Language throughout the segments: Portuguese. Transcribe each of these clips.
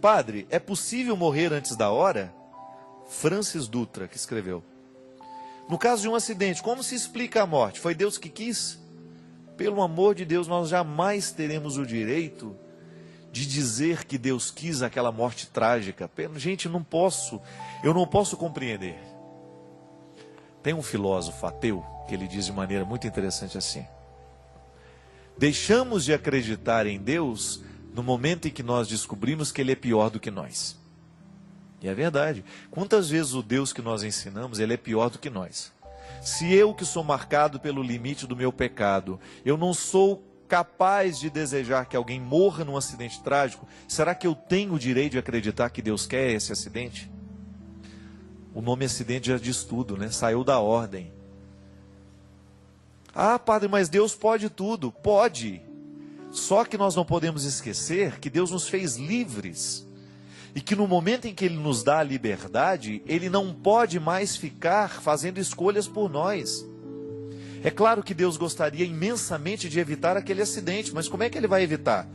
Padre, é possível morrer antes da hora? Francis Dutra, que escreveu. No caso de um acidente, como se explica a morte? Foi Deus que quis? Pelo amor de Deus, nós jamais teremos o direito de dizer que Deus quis aquela morte trágica. Gente, eu não posso compreender. Tem um filósofo ateu que ele diz de maneira muito interessante assim: deixamos de acreditar em Deus no momento em que nós descobrimos que Ele é pior do que nós. E é verdade. Quantas vezes o Deus que nós ensinamos, Ele é pior do que nós? Se eu, que sou marcado pelo limite do meu pecado, eu não sou capaz de desejar que alguém morra num acidente trágico, será que eu tenho o direito de acreditar que Deus quer esse acidente? O nome acidente já diz tudo, né? Saiu da ordem. Ah, padre, mas Deus pode tudo. Pode. Só que nós não podemos esquecer que Deus nos fez livres. E que no momento em que Ele nos dá a liberdade, Ele não pode mais ficar fazendo escolhas por nós. É claro que Deus gostaria imensamente de evitar aquele acidente, mas como é que Ele vai evitar?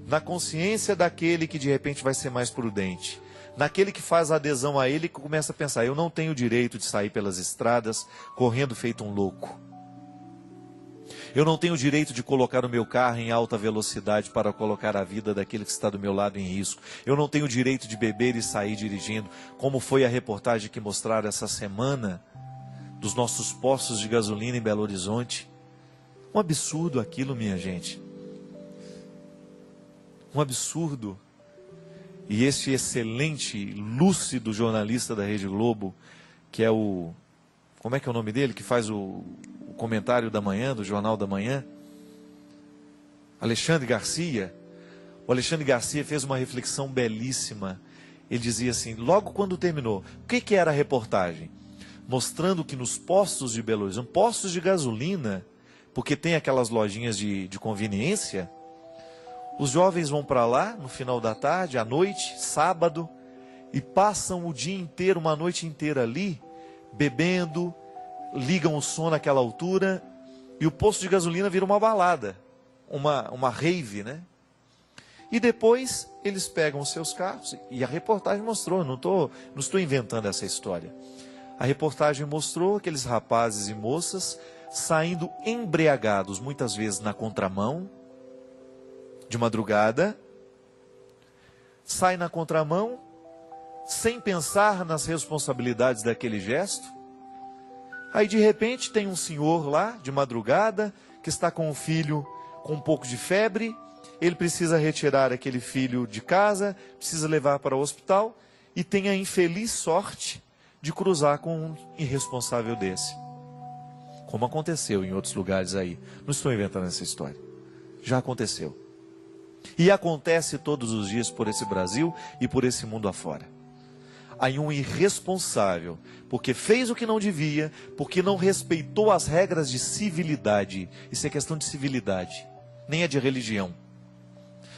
Na consciência daquele que de repente vai ser mais prudente. Naquele que faz adesão a Ele e começa a pensar: eu não tenho o direito de sair pelas estradas correndo feito um louco. Eu não tenho o direito de colocar o meu carro em alta velocidade para colocar a vida daquele que está do meu lado em risco. Eu não tenho o direito de beber e sair dirigindo, como foi a reportagem que mostraram essa semana dos nossos postos de gasolina em Belo Horizonte. Um absurdo aquilo, minha gente. Um absurdo. E esse excelente, lúcido jornalista da Rede Globo, que é o... como é que é o nome dele? Que faz o comentário da manhã, do Jornal da Manhã, Alexandre Garcia. O Alexandre Garcia fez uma reflexão belíssima. Ele dizia assim, logo quando terminou, o que era a reportagem? Mostrando que nos postos de Belo Horizonte, postos de gasolina, porque tem aquelas lojinhas de conveniência, os jovens vão para lá no final da tarde, à noite, sábado, e passam o dia inteiro, uma noite inteira ali, bebendo, ligam o som naquela altura, e o posto de gasolina vira uma balada, uma rave, né? E depois eles pegam os seus carros, e a reportagem mostrou, não estou inventando essa história. A reportagem mostrou aqueles rapazes e moças saindo embriagados, muitas vezes na contramão, de madrugada, sai na contramão, sem pensar nas responsabilidades daquele gesto. Aí de repente tem um senhor lá, de madrugada, que está com um filho com um pouco de febre, ele precisa retirar aquele filho de casa, precisa levar para o hospital, e tem a infeliz sorte de cruzar com um irresponsável desse. Como aconteceu em outros lugares aí. Não estou inventando essa história. Já aconteceu. E acontece todos os dias por esse Brasil e por esse mundo afora. Aí um irresponsável, porque fez o que não devia, porque não respeitou as regras de civilidade. Isso é questão de civilidade, nem é de religião.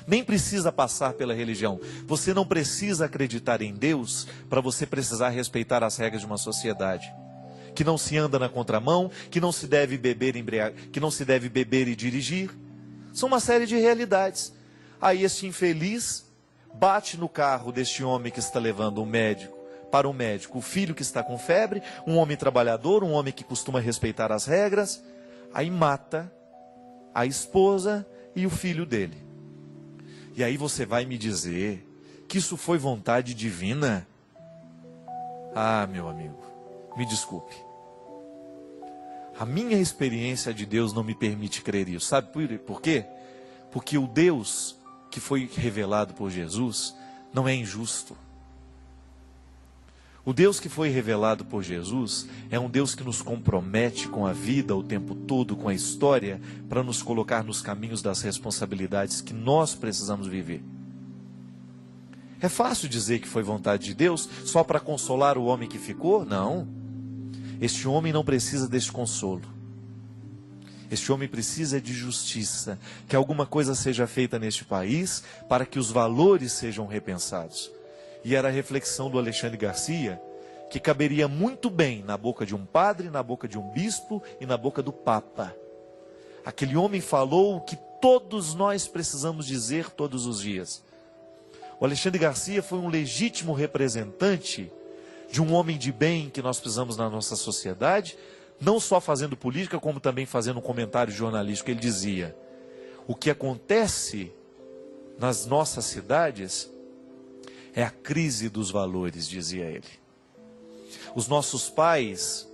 Nem precisa passar pela religião. Você não precisa acreditar em Deus para você precisar respeitar as regras de uma sociedade. Que não se anda na contramão, que não se deve beber e dirigir. São uma série de realidades. Aí este infeliz bate no carro deste homem que está levando para o médico, o filho que está com febre, um homem trabalhador, um homem que costuma respeitar as regras, aí mata a esposa e o filho dele. E aí você vai me dizer que isso foi vontade divina? Ah, meu amigo, me desculpe. A minha experiência de Deus não me permite crer isso. Sabe por quê? Porque o Deus que foi revelado por Jesus não é injusto. O Deus que foi revelado por Jesus é um Deus que nos compromete com a vida o tempo todo, com a história, para nos colocar nos caminhos das responsabilidades que nós precisamos viver. É fácil dizer que foi vontade de Deus só para consolar o homem que ficou? Não. Este homem não precisa deste consolo. Este homem precisa de justiça, que alguma coisa seja feita neste país para que os valores sejam repensados. E era a reflexão do Alexandre Garcia, que caberia muito bem na boca de um padre, na boca de um bispo e na boca do Papa. Aquele homem falou o que todos nós precisamos dizer todos os dias. O Alexandre Garcia foi um legítimo representante de um homem de bem que nós precisamos na nossa sociedade, não só fazendo política, como também fazendo um comentário jornalístico. Ele dizia: o que acontece nas nossas cidades é a crise dos valores, dizia ele. Os nossos pais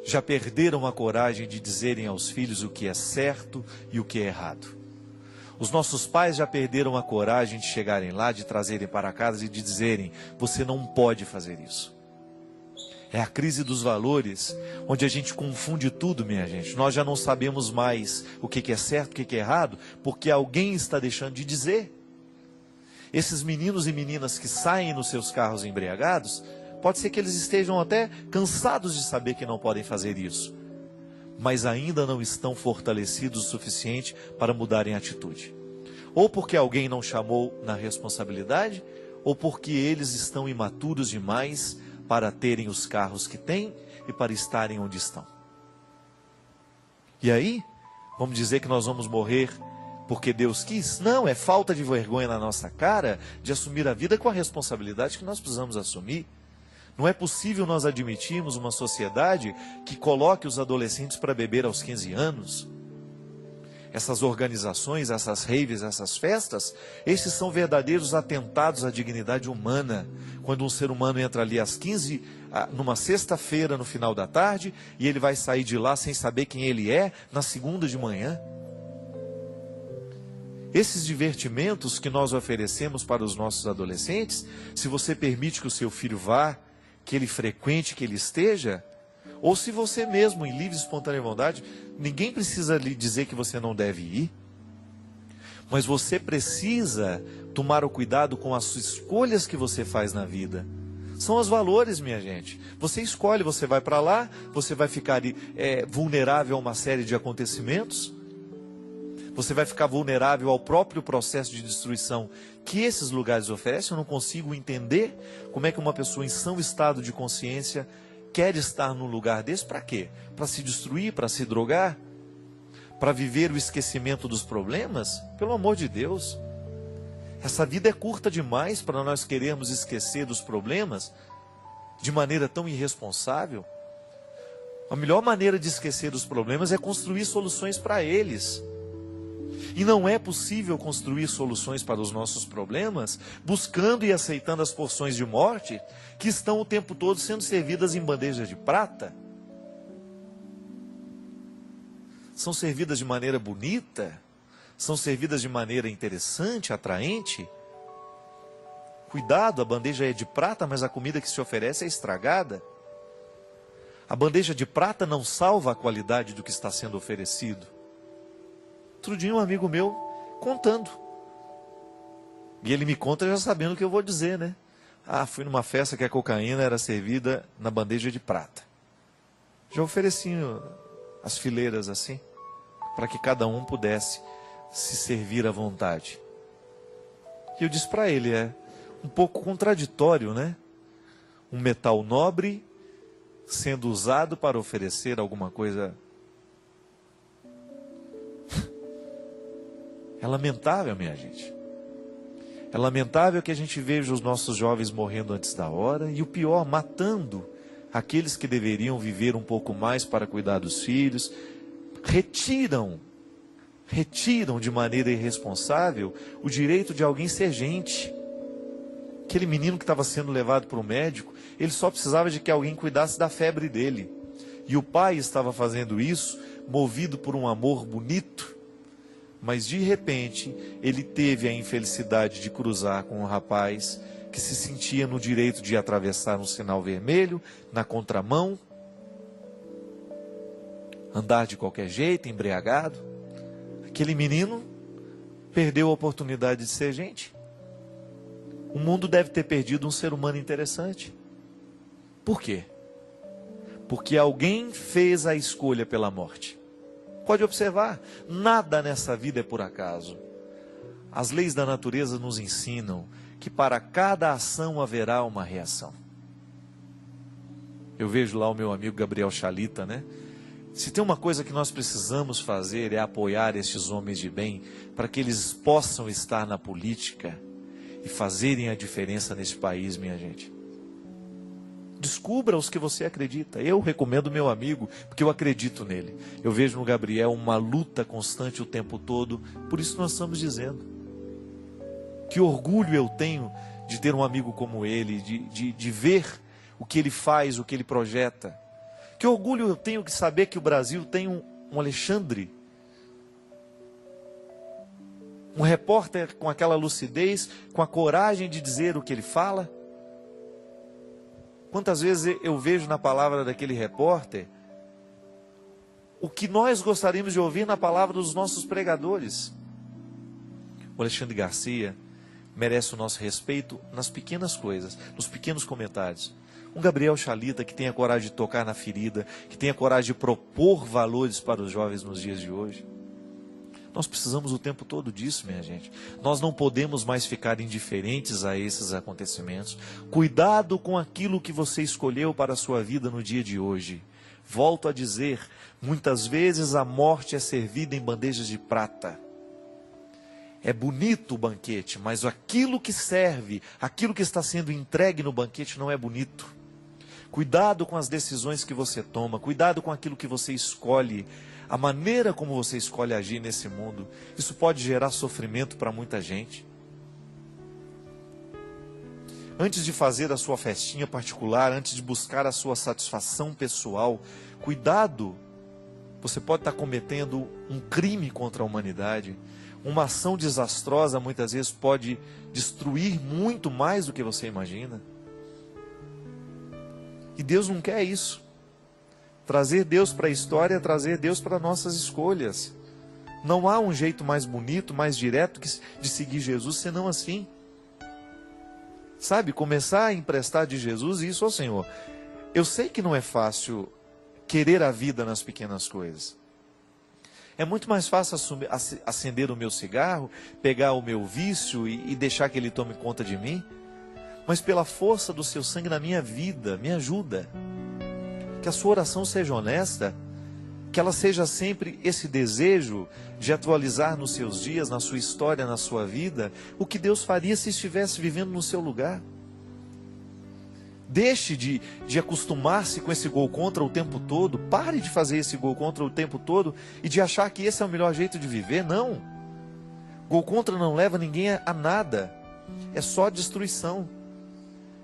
já perderam a coragem de dizerem aos filhos o que é certo e o que é errado. Os nossos pais já perderam a coragem de chegarem lá, de trazerem para casa e de dizerem: você não pode fazer isso. É a crise dos valores, onde a gente confunde tudo, minha gente. Nós já não sabemos mais o que é certo, o que é errado, porque alguém está deixando de dizer. Esses meninos e meninas que saem nos seus carros embriagados, pode ser que eles estejam até cansados de saber que não podem fazer isso, mas ainda não estão fortalecidos o suficiente para mudarem a atitude. Ou porque alguém não chamou na responsabilidade, ou porque eles estão imaturos demais para terem os carros que têm e para estarem onde estão. E aí, vamos dizer que nós vamos morrer porque Deus quis? Não, é falta de vergonha na nossa cara de assumir a vida com a responsabilidade que nós precisamos assumir. Não é possível nós admitirmos uma sociedade que coloque os adolescentes para beber aos 15 anos. Essas organizações, essas raves, essas festas, esses são verdadeiros atentados à dignidade humana. Quando um ser humano entra ali às 15, numa sexta-feira no final da tarde, e ele vai sair de lá sem saber quem ele é, na segunda de manhã. Esses divertimentos que nós oferecemos para os nossos adolescentes, se você permite que o seu filho vá, que ele frequente, que ele esteja, ou se você mesmo, em livre e espontânea vontade, ninguém precisa lhe dizer que você não deve ir, mas você precisa tomar o cuidado com as escolhas que você faz na vida. São os valores, minha gente. Você escolhe, você vai para lá, você vai ficar vulnerável a uma série de acontecimentos, você vai ficar vulnerável ao próprio processo de destruição que esses lugares oferecem. Eu não consigo entender como é que uma pessoa em são estado de consciência quer estar num lugar desse. Para quê? Para se destruir, para se drogar, para viver o esquecimento dos problemas? Pelo amor de Deus, essa vida é curta demais para nós querermos esquecer dos problemas de maneira tão irresponsável. A melhor maneira de esquecer dos problemas é construir soluções para eles. E não é possível construir soluções para os nossos problemas buscando e aceitando as porções de morte que estão o tempo todo sendo servidas em bandejas de prata. São servidas de maneira bonita, são servidas de maneira interessante, atraente. Cuidado, a bandeja é de prata, mas a comida que se oferece é estragada. A bandeja de prata não salva a qualidade do que está sendo oferecido. Outro dia um amigo meu contando, e ele me conta já sabendo o que eu vou dizer, né? Fui numa festa que a cocaína era servida na bandeja de prata. Já ofereciam as fileiras assim, para que cada um pudesse se servir à vontade. E eu disse para ele, é um pouco contraditório, né? Um metal nobre sendo usado para oferecer alguma coisa. É lamentável, minha gente. É lamentável que a gente veja os nossos jovens morrendo antes da hora e o pior, matando aqueles que deveriam viver um pouco mais para cuidar dos filhos. Retiram de maneira irresponsável o direito de alguém ser gente. Aquele menino que estava sendo levado para o médico, ele só precisava de que alguém cuidasse da febre dele. E o pai estava fazendo isso, movido por um amor bonito. Mas de repente, ele teve a infelicidade de cruzar com um rapaz que se sentia no direito de atravessar um sinal vermelho, na contramão, andar de qualquer jeito, embriagado. Aquele menino perdeu a oportunidade de ser gente. O mundo deve ter perdido um ser humano interessante. Por quê? Porque alguém fez a escolha pela morte. Pode observar, nada nessa vida é por acaso. As leis da natureza nos ensinam que para cada ação haverá uma reação. Eu vejo lá o meu amigo Gabriel Chalita, né? Se tem uma coisa que nós precisamos fazer é apoiar estes homens de bem para que eles possam estar na política e fazerem a diferença nesse país, minha gente. Descubra os que você acredita. Eu recomendo meu amigo, porque eu acredito nele. Eu vejo no Gabriel uma luta constante o tempo todo. Por isso nós estamos dizendo. Que orgulho eu tenho de ter um amigo como ele, de ver o que ele faz, o que ele projeta. Que orgulho eu tenho de saber que o Brasil tem um Alexandre. Um repórter com aquela lucidez, com a coragem de dizer o que ele fala. Quantas vezes eu vejo na palavra daquele repórter o que nós gostaríamos de ouvir na palavra dos nossos pregadores. O Alexandre Garcia merece o nosso respeito nas pequenas coisas, nos pequenos comentários. Um Gabriel Chalita que tenha coragem de tocar na ferida, que tenha coragem de propor valores para os jovens nos dias de hoje. Nós precisamos o tempo todo disso, minha gente. Nós não podemos mais ficar indiferentes a esses acontecimentos. Cuidado com aquilo que você escolheu para a sua vida no dia de hoje. Volto a dizer, muitas vezes a morte é servida em bandejas de prata. É bonito o banquete, mas aquilo que serve, aquilo que está sendo entregue no banquete não é bonito. Cuidado com as decisões que você toma, cuidado com aquilo que você escolhe. A maneira como você escolhe agir nesse mundo, isso pode gerar sofrimento para muita gente. Antes de fazer a sua festinha particular, antes de buscar a sua satisfação pessoal, cuidado, você pode estar cometendo um crime contra a humanidade. Uma ação desastrosa muitas vezes pode destruir muito mais do que você imagina. E Deus não quer isso. Trazer Deus para a história é trazer Deus para nossas escolhas. Não há um jeito mais bonito, mais direto de seguir Jesus, senão assim. Sabe, começar a emprestar de Jesus isso ao Senhor. Eu sei que não é fácil querer a vida nas pequenas coisas. É muito mais fácil acender o meu cigarro, pegar o meu vício e deixar que ele tome conta de mim. Mas pela força do seu sangue na minha vida, me ajuda. Que a sua oração seja honesta, que ela seja sempre esse desejo de atualizar nos seus dias, na sua história, na sua vida, o que Deus faria se estivesse vivendo no seu lugar. Deixe de acostumar-se com esse gol contra o tempo todo, pare de fazer esse gol contra o tempo todo e de achar que esse é o melhor jeito de viver, não. Gol contra não leva ninguém a nada, é só destruição.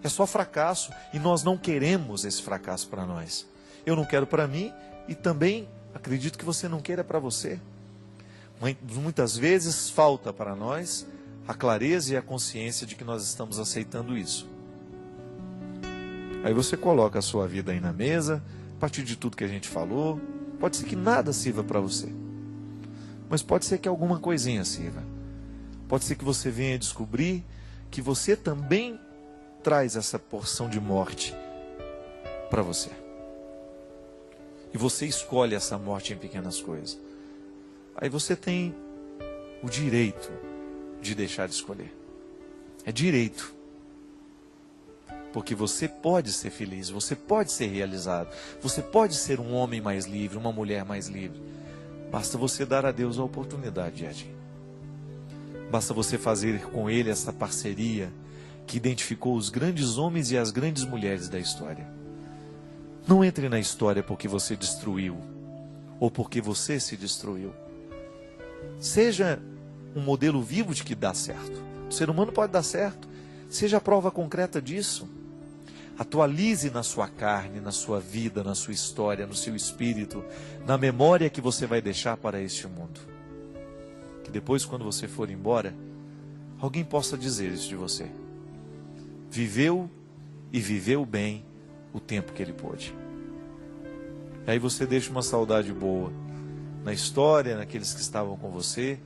É só fracasso, e nós não queremos esse fracasso para nós. Eu não quero para mim, e também acredito que você não queira para você. Muitas vezes falta para nós a clareza e a consciência de que nós estamos aceitando isso. Aí você coloca a sua vida aí na mesa, a partir de tudo que a gente falou. Pode ser que nada sirva para você, mas pode ser que alguma coisinha sirva. Pode ser que você venha descobrir que você também traz essa porção de morte para você. E você escolhe essa morte em pequenas coisas. Aí você tem o direito de deixar de escolher. É direito. Porque você pode ser feliz, você pode ser realizado, você pode ser um homem mais livre, uma mulher mais livre. Basta você dar a Deus a oportunidade de agir. Basta você fazer com Ele essa parceria que identificou os grandes homens e as grandes mulheres da história. Não entre na história porque você destruiu, ou porque você se destruiu. Seja um modelo vivo de que dá certo. O ser humano pode dar certo. Seja a prova concreta disso. Atualize na sua carne, na sua vida, na sua história, no seu espírito, na memória que você vai deixar para este mundo. Que depois, quando você for embora, alguém possa dizer isso de você. Viveu e viveu bem o tempo que ele pôde. E aí você deixa uma saudade boa na história, naqueles que estavam com você.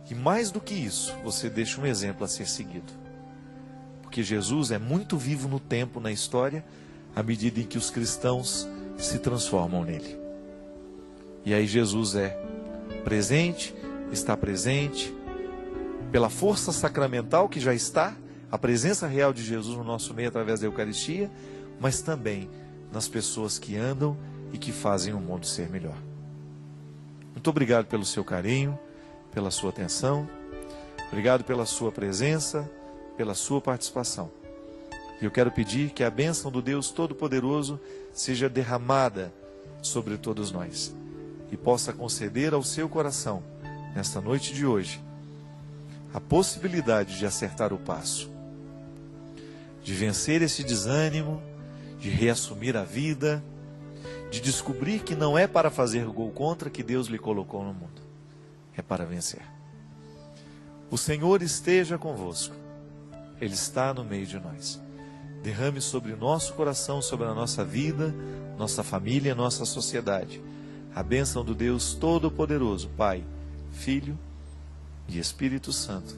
E mais do que isso, você deixa um exemplo a ser seguido. Porque Jesus é muito vivo no tempo, na história, à medida em que os cristãos se transformam nele. E aí Jesus é presente, está presente, pela força sacramental que já está, a presença real de Jesus no nosso meio através da Eucaristia, mas também nas pessoas que andam e que fazem o mundo ser melhor. Muito obrigado pelo seu carinho, pela sua atenção, obrigado pela sua presença, pela sua participação. E eu quero pedir que a bênção do Deus Todo-Poderoso seja derramada sobre todos nós e possa conceder ao seu coração, nesta noite de hoje, a possibilidade de acertar o passo, de vencer esse desânimo, de reassumir a vida, de descobrir que não é para fazer gol contra que Deus lhe colocou no mundo, é para vencer. O Senhor esteja convosco, Ele está no meio de nós. Derrame sobre o nosso coração, sobre a nossa vida, nossa família, nossa sociedade, a bênção do Deus Todo-Poderoso, Pai, Filho e Espírito Santo,